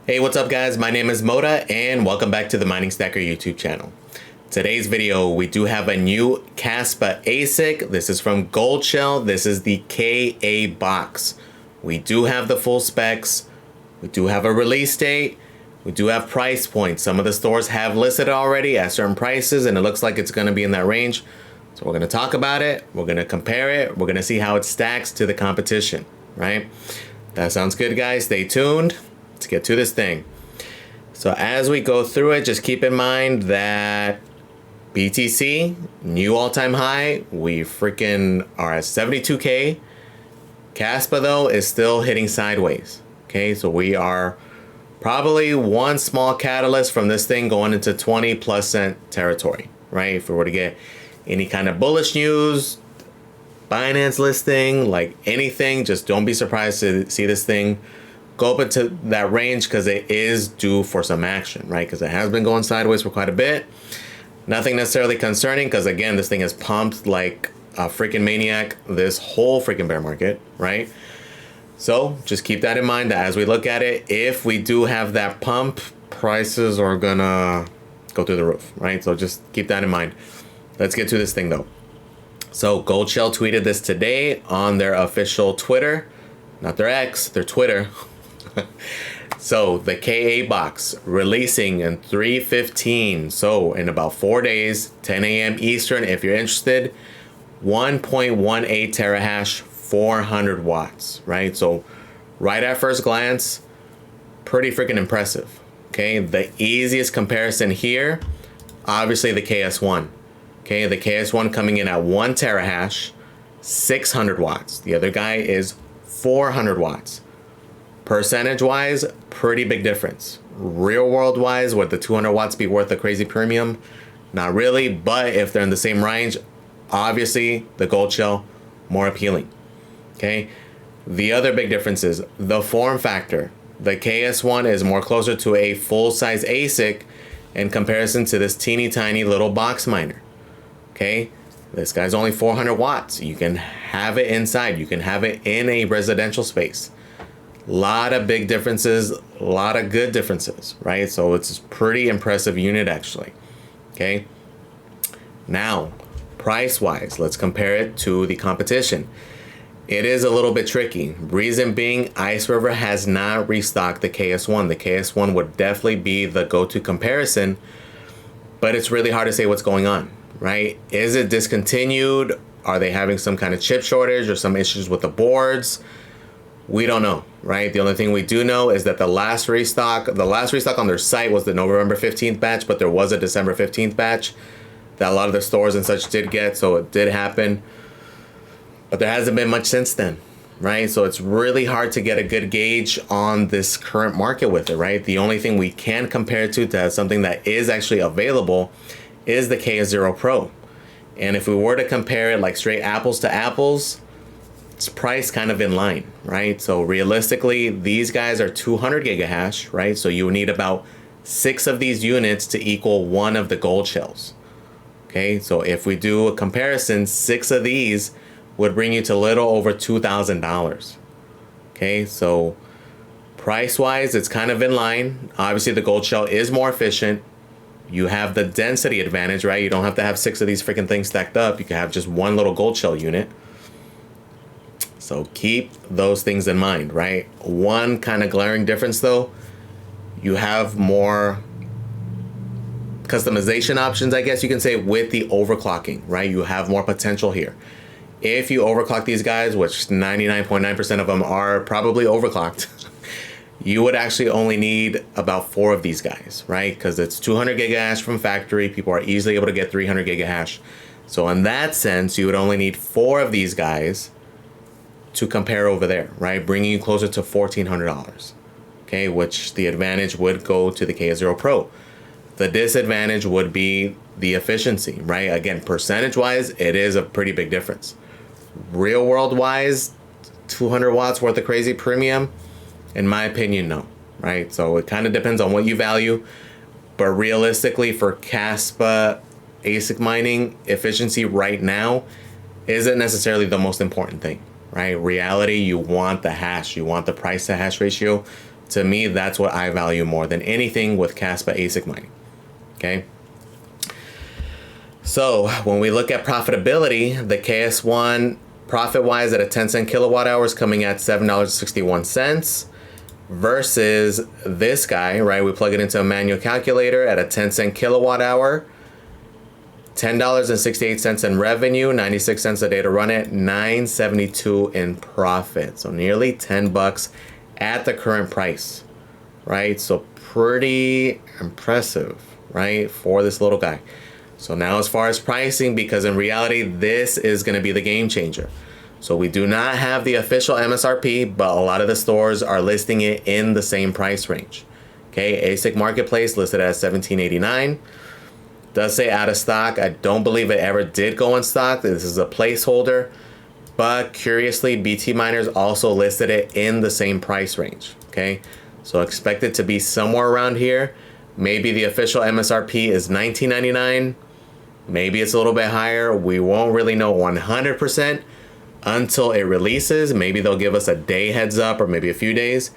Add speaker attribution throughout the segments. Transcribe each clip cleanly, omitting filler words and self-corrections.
Speaker 1: Hey, what's up guys? My name is Moda and welcome back to the Mining Stacker YouTube channel. Today's video, we do have a new KASPA ASIC. This is from GoldShell. This is the KA box. We do have the full specs. We do have a release date. We do have price points. Some of the stores have listed already at certain prices and it looks like it's going to be in that range. So we're going to talk about it. We're going to compare it. We're going to see how it stacks to the competition, right? That sounds good, guys. Stay tuned. Let's get to this thing. So as we go through it, just keep in mind that BTC, new all-time high. We freaking are at 72K. KASPA though is still hitting sideways. Okay, so we are probably one small catalyst from this thing going into 20+ cent territory, right? If we were to get any kind of bullish news, Binance listing, like anything, just don't be surprised to see this thing go up into that range because it is due for some action, right? Because it has been going sideways for quite a bit. Nothing necessarily concerning because, again, this thing is pumped like a freaking maniac this whole freaking bear market, right? So just keep that in mind that as we look at it, if we do have that pump, prices are gonna go through the roof, right? So just keep that in mind. Let's get to this thing though. So GoldShell tweeted this today on their official Twitter, not their X, their Twitter. So the KA box releasing in 3:15. So in about 4 days, 10 a.m. Eastern, if you're interested, 1.18 terahash, 400 watts, right? So right at first glance, pretty freaking impressive. Okay, the easiest comparison here, obviously the KS1. Okay, the KS1 coming in at 1 terahash, 600 watts. The other guy is 400 watts. Percentage wise, pretty big difference. Real world wise, would the 200 watts be worth a crazy premium? Not really, but if they're in the same range, obviously the GoldShell more appealing. Okay, the other big difference is the form factor. The KS1 is more closer to a full-size ASIC in comparison to this teeny tiny little box miner. Okay, this guy's only 400 watts. You can have it inside. You can have it in a residential space. Lot of big differences, a lot of good differences, right? So it's a pretty impressive unit actually. Okay, now price wise, let's compare it to the competition. It is a little bit tricky. Reason being, Iceriver has not restocked the KS1. The KS1 would definitely be the go-to comparison, but it's really hard to say what's going on, right? Is it discontinued? Are they having some kind of chip shortage or some issues with the boards? We don't know, right? The only thing we do know is that the last restock on their site was the November 15th batch, but there was a December 15th batch that a lot of the stores and such did get, so it did happen. But there hasn't been much since then, right? So it's really hard to get a good gauge on this current market with it, right? The only thing we can compare it to something that is actually available is the KS0 Pro. And if we were to compare it like straight apples to apples, it's priced kind of in line, right? So realistically, these guys are 200 gigahash, right? So you need about 6 of these units to equal one of the GoldShells. Okay, so if we do a comparison, 6 of these would bring you to a little over $2,000. Okay, so price-wise, it's kind of in line. Obviously, the GoldShell is more efficient. You have the density advantage, right? You don't have to have 6 of these freaking things stacked up. You can have just one little GoldShell unit. So keep those things in mind, right? One kind of glaring difference though, you have more customization options, I guess you can say, with the overclocking, right? You have more potential here. If you overclock these guys, which 99.9% of them are probably overclocked, you would actually only need about 4 of these guys, right? Because it's 200 gigahash from factory. People are easily able to get 300 gigahash. So in that sense, you would only need 4 of these guys to compare over there, right? Bringing you closer to $1,400, okay? Which the advantage would go to the KS0 Pro. The disadvantage would be the efficiency, right? Again, percentage-wise, it is a pretty big difference. Real world-wise, 200 watts worth of crazy premium? In my opinion, no, right? So it kind of depends on what you value, but realistically for KASPA ASIC mining, efficiency right now isn't necessarily the most important thing, right? Reality, you want the hash, you want the price to hash ratio To me, that's what I value more than anything with KASPA ASIC mining. Okay. So when we look at profitability, the KS1 profit-wise at a 10-cent kilowatt hour is coming at $7.61 versus this guy, right? We plug it into a manual calculator at a 10-cent kilowatt hour, $10.68 in revenue, 96 cents a day to run it, $9.72 in profit. So nearly $10 at the current price, right? So pretty impressive, right? For this little guy. So now as far as pricing, because in reality, this is going to be the game changer. So we do not have the official MSRP, but a lot of the stores are listing it in the same price range. Okay, ASIC Marketplace listed at $17.89. Does say out of stock. I don't believe it ever did go in stock. This is a placeholder. But curiously, BT Miners also listed it in the same price range. Okay, so expect it to be somewhere around here. Maybe the official MSRP is $19.99. Maybe it's a little bit higher. We won't really know 100% until it releases. Maybe they'll give us a day heads up or maybe a few days.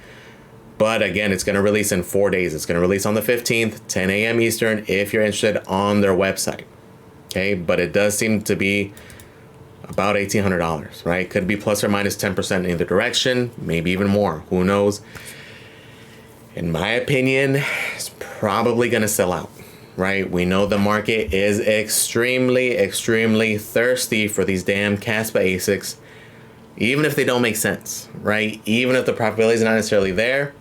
Speaker 1: But again, it's going to release in 4 days. It's going to release on the 15th, 10 a.m. Eastern, if you're interested, on their website. Okay, but it does seem to be about $1,800, right? Could be plus or minus 10% in either direction, maybe even more. Who knows? In my opinion, it's probably going to sell out, right? We know the market is extremely, extremely thirsty for these damn KASPA ASICs, even if they don't make sense, right? Even if the profitability is not necessarily there,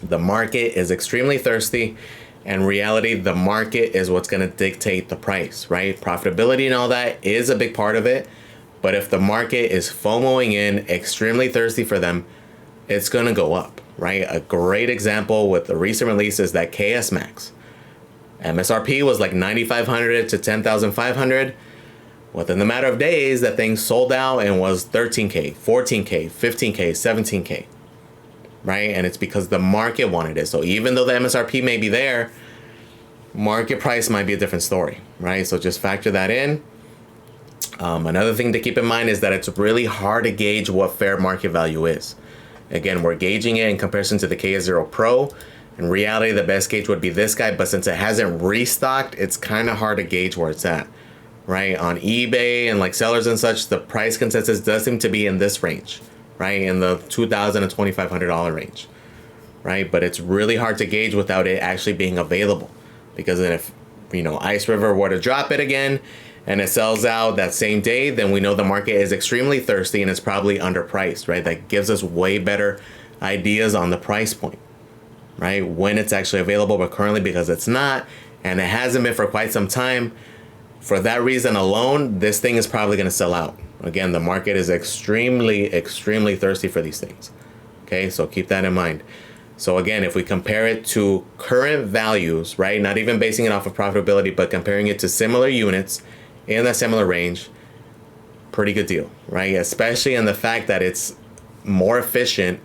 Speaker 1: the market is extremely thirsty. In reality, the market is what's going to dictate the price, right? Profitability and all that is a big part of it. But if the market is FOMOing in, extremely thirsty for them, it's going to go up, right? A great example with the recent release is that KS Max. MSRP was like $9,500 to $10,500. Within the matter of days, that thing sold out and was $13K, $14K, $15K, $17K, right? And it's because the market wanted it. So even though the MSRP may be there, market price might be a different story, right? So just factor that in. Another thing to keep in mind is that it's really hard to gauge what fair market value is. Again, we're gauging it in comparison to the KS0 Pro. In reality, the best gauge would be this guy, but since it hasn't restocked, it's kind of hard to gauge where it's at, right? On eBay and like sellers and such, the price consensus does seem to be in this range, right? In the $2,000 to $2,500 range, right? But it's really hard to gauge without it actually being available, because then if, you know, Iceriver were to drop it again and it sells out that same day, then we know the market is extremely thirsty and it's probably underpriced, right? That gives us way better ideas on the price point, right? When it's actually available, but currently because it's not, and it hasn't been for quite some time, for that reason alone, this thing is probably going to sell out. Again, the market is extremely, extremely thirsty for these things. Okay, so keep that in mind. So again, if we compare it to current values, right, not even basing it off of profitability, but comparing it to similar units in that similar range, pretty good deal, right? Especially in the fact that it's more efficient,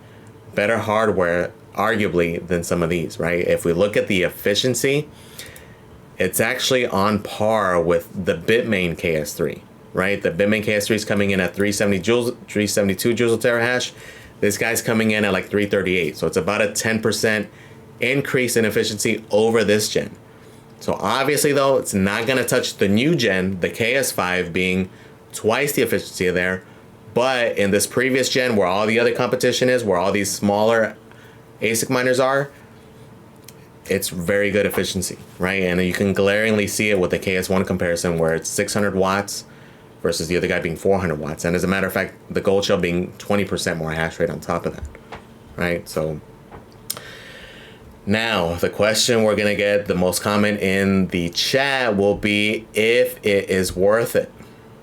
Speaker 1: better hardware, arguably, than some of these, right? If we look at the efficiency, it's actually on par with the Bitmain KS3, right? The Bitmain KS3 is coming in at 372 joules a terahash. This guy's coming in at like 338. So it's about a 10% increase in efficiency over this gen. So obviously though, it's not gonna touch the new gen, the KS5 being twice the efficiency there. But in this previous gen where all the other competition is, where all these smaller ASIC miners are, it's very good efficiency, right? And you can glaringly see it with the KS1 comparison where it's 600 watts versus the other guy being 400 watts. And as a matter of fact, the GoldShell being 20% more hash rate on top of that, right? So now the question we're gonna get the most common in the chat will be if it is worth it,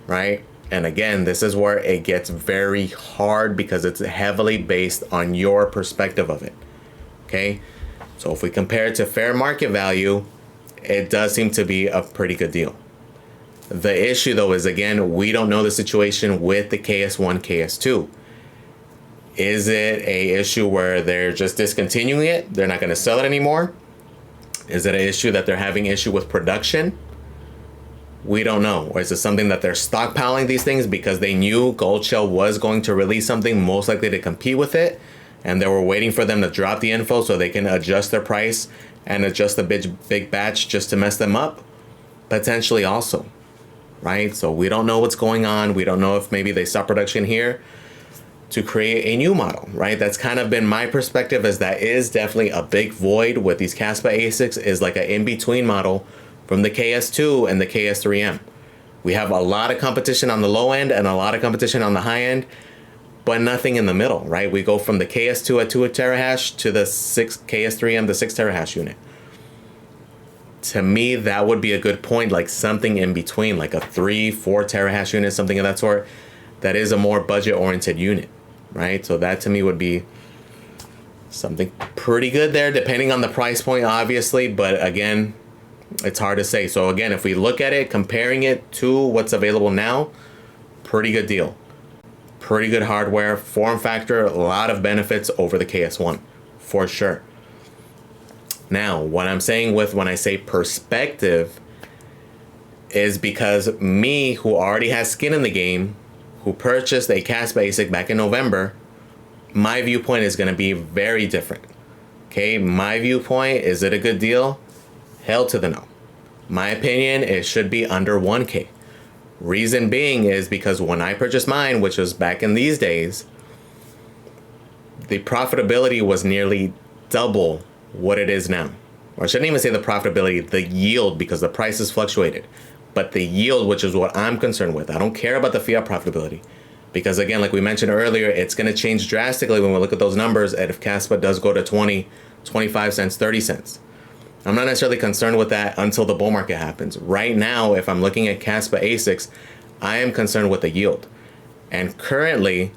Speaker 1: right? And again, this is where it gets very hard because it's heavily based on your perspective of it, okay? So if we compare it to fair market value, it does seem to be a pretty good deal. The issue though is, again, we don't know the situation with the KS1, KS2. Is it a issue where they're just discontinuing it? They're not going to sell it anymore? Is it an issue that they're having issue with production? We don't know. Or is it something that they're stockpiling these things because they knew GoldShell was going to release something most likely to compete with it, and they were waiting for them to drop the info so they can adjust their price and adjust the big batch just to mess them up? Potentially also, right? So we don't know what's going on. We don't know if maybe they stop production here to create a new model, right? That's kind of been my perspective, as that is definitely a big void with these KASPA ASICs, is like an in-between model from the KS2 and the KS3M. We have a lot of competition on the low end and a lot of competition on the high end, but nothing in the middle, right? We go from the KS2 at 2 terahash to the KS3M, the 6 terahash unit. To me, that would be a good point, like something in between, like a 3-4 terahash unit, something of that sort, that is a more budget-oriented unit, right? So that to me would be something pretty good there, depending on the price point, obviously, but again, it's hard to say. So again, if we look at it, comparing it to what's available now, pretty good deal. Pretty good hardware, form factor, a lot of benefits over the KS1, for sure. Now, what I'm saying with when I say perspective is because me, who already has skin in the game, who purchased a KASPA ASIC back in November, my viewpoint is going to be very different. Okay, my viewpoint, is it a good deal? Hell to the no. My opinion, it should be under 1K. Reason being is because when I purchased mine, which was back in these days, the profitability was nearly double what it is now. Or I shouldn't even say the profitability, the yield, because the prices fluctuated. But the yield, which is what I'm concerned with. I don't care about the fiat profitability. Because again, like we mentioned earlier, it's going to change drastically when we look at those numbers, and if KASPA does go to 20, 25 cents, 30 cents. I'm not necessarily concerned with that until the bull market happens. Right now, if I'm looking at KASPA ASICs, I am concerned with the yield. And currently,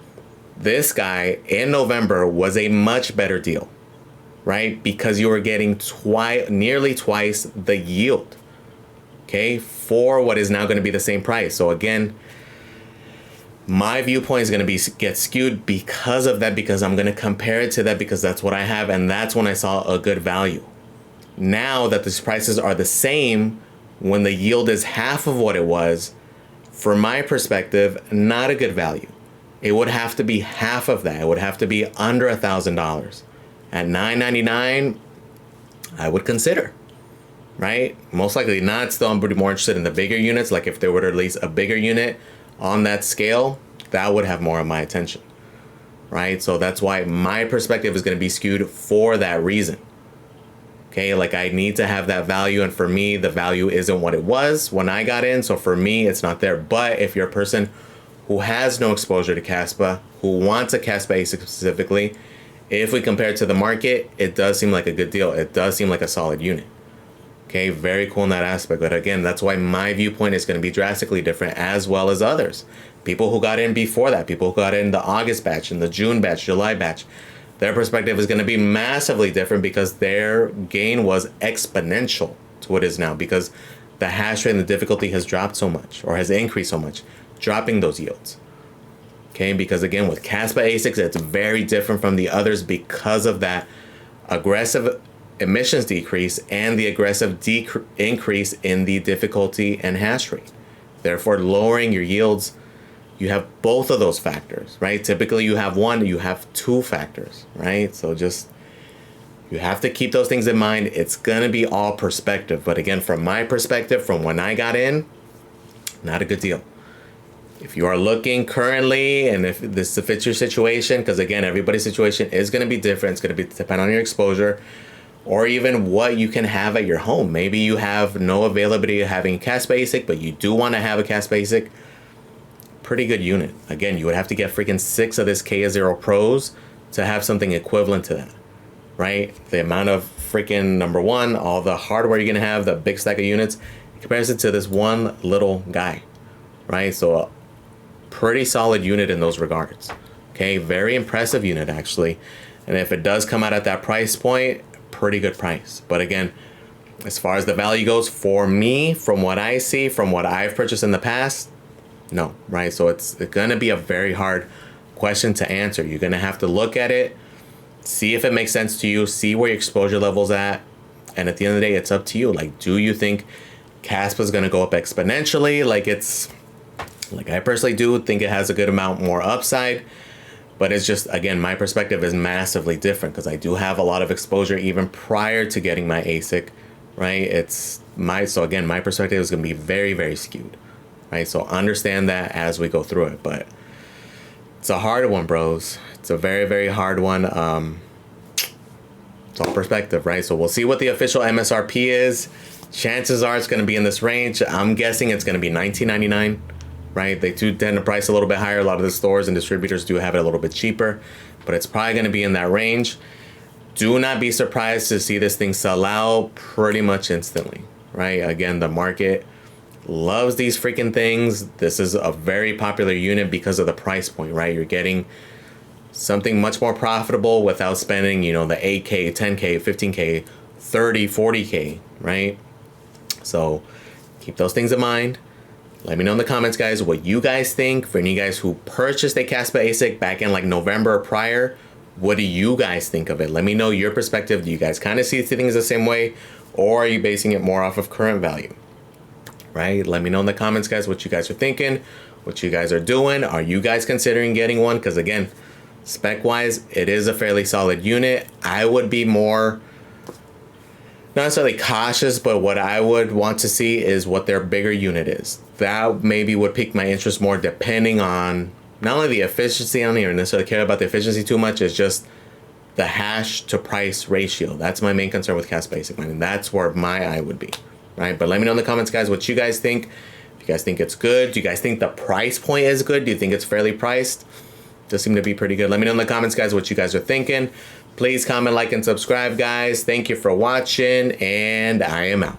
Speaker 1: this guy in November was a much better deal, right? Because you were getting nearly twice the yield, okay, for what is now going to be the same price. So again, my viewpoint is going to get skewed because of that, because I'm going to compare it to that, because that's what I have, and that's when I saw a good value. Now that these prices are the same, when the yield is half of what it was, from my perspective, not a good value. It would have to be half of that. It would have to be under $1,000. At $999, I would consider, right? Most likely not. Still, I'm pretty more interested in the bigger units. Like if they were to release a bigger unit on that scale, that would have more of my attention, right? So that's why my perspective is going to be skewed for that reason. Okay, like I need to have that value, and for me, the value isn't what it was when I got in, so for me, it's not there. But if you're a person who has no exposure to KASPA, who wants a KASPA ASIC specifically, if we compare it to the market, it does seem like a good deal. It does seem like a solid unit. Okay, very cool in that aspect. But again, that's why my viewpoint is going to be drastically different, as well as others. People who got in before that, people who got in the August batch, and the June batch, July batch, their perspective is going to be massively different because their gain was exponential to what it is now, because the hash rate and the difficulty has dropped so much, or has increased so much, dropping those yields. Okay, because again, with KASPA ASICs, it's very different from the others because of that aggressive emissions decrease and the aggressive increase in the difficulty and hash rate. Therefore, lowering your yields, you have both of those factors, right? Typically you have one, you have two factors, right? So just, you have to keep those things in mind. It's going to be all perspective. But again, from my perspective, from when I got in, not a good deal. If you are looking currently, and if this fits your situation, because again, everybody's situation is going to be different. It's going to be depend on your exposure, or even what you can have at your home. Maybe you have no availability of having a KASPA ASIC, but you do want to have a KASPA ASIC. Pretty good unit. Again, you would have to get freaking 6 of this KS0 Pros to have something equivalent to that, right? The amount of freaking, number one, all the hardware you're going to have, the big stack of units, in comparison to this one little guy, right? So a pretty solid unit in those regards. Okay, very impressive unit actually. And if it does come out at that price point, pretty good price. But again, as far as the value goes, for me, from what I see, from what I've purchased in the past, no, right? So it's going to be a very hard question to answer. You're going to have to look at it, see if it makes sense to you, see where your exposure level's at. And at the end of the day, it's up to you. Like, do you think KASPA is going to go up exponentially? Like I personally do think it has a good amount more upside. But it's just, again, my perspective is massively different because I do have a lot of exposure even prior to getting my ASIC, right? So again, my perspective is going to be very, very skewed, right? So understand that as we go through it, but it's a hard one, bros. It's a very, very hard one. It's all perspective, right? So we'll see what the official MSRP is. Chances are it's going to be in this range. I'm guessing it's going to be $19.99, right? They do tend to price a little bit higher. A lot of the stores and distributors do have it a little bit cheaper, but it's probably going to be in that range. Do not be surprised to see this thing sell out pretty much instantly, right? Again, the market loves these freaking things. This is a very popular unit because of the price point, right? You're getting something much more profitable without spending, you know, the 8K, 10K, 15K, 30, 40K, right? So keep those things in mind. Let me know in the comments, guys, what you guys think. For any guys who purchased a KASPA ASIC back in like November or prior, what do you guys think of it? Let me know your perspective. Do you guys kind of see things the same way, or are you basing it more off of current value, right? Let me know in the comments, guys, what you guys are thinking, what you guys are doing. Are you guys considering getting one? Because again, spec-wise, it is a fairly solid unit. I would be more, not necessarily cautious, but what I would want to see is what their bigger unit is. That maybe would pique my interest more, depending on not only the efficiency. I don't even necessarily care about the efficiency too much. It's just the hash to price ratio. That's my main concern with KASPA ASIC mining. That's where my eye would be, right? But let me know in the comments, guys, what you guys think. If you guys think it's good, do you guys think the price point is good? Do you think it's fairly priced? Does seem to be pretty good. Let me know in the comments, guys, what you guys are thinking. Please comment, like, and subscribe, guys. Thank you for watching, and I am out.